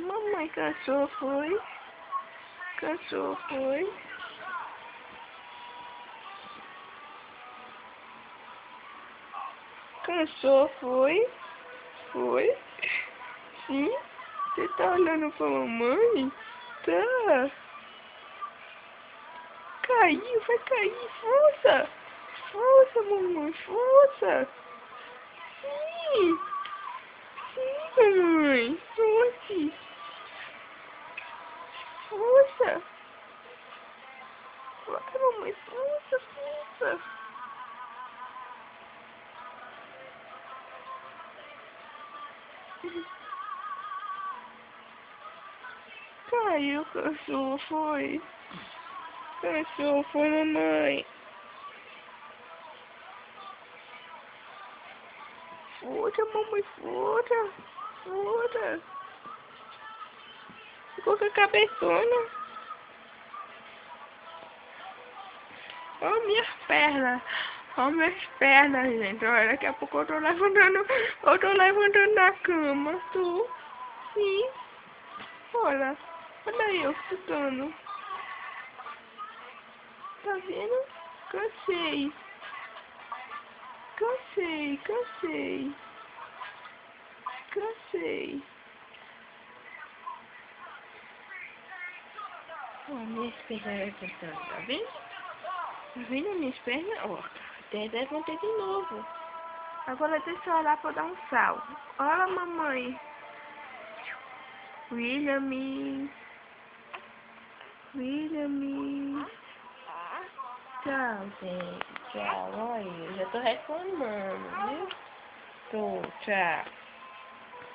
Mamãe cansou, foi? Cansou, foi? Cansou, foi? Foi? Sim? Você tá olhando pra mamãe? Tá. Caiu, vai cair. Força! Força, mamãe, força! Sim! Sim, mamãe! Força! Força! Vai, mamãe, força, força! Caiu, cansou, foi? Cansou, foi, mamãe? Força, mamãe, força! Força! Ficou com a cabeçona. Ó minhas pernas. Ó minhas pernas, gente. Olha, daqui a pouco eu tô levantando da cama. Tô. Sim. Olha. Olha aí, eu ficando. Tá vendo? Cansei. Cansei, cansei. Cansei. Ó, minhas pernas levantando, tá vendo? Tá vendo minhas pernas? Ó, até levantei de novo. Agora deixa eu olhar pra dar um salto. Olha, mamãe. William. Tchau, gente. Tchau. Olha, eu já tô reclamando, viu? Tô, tchau.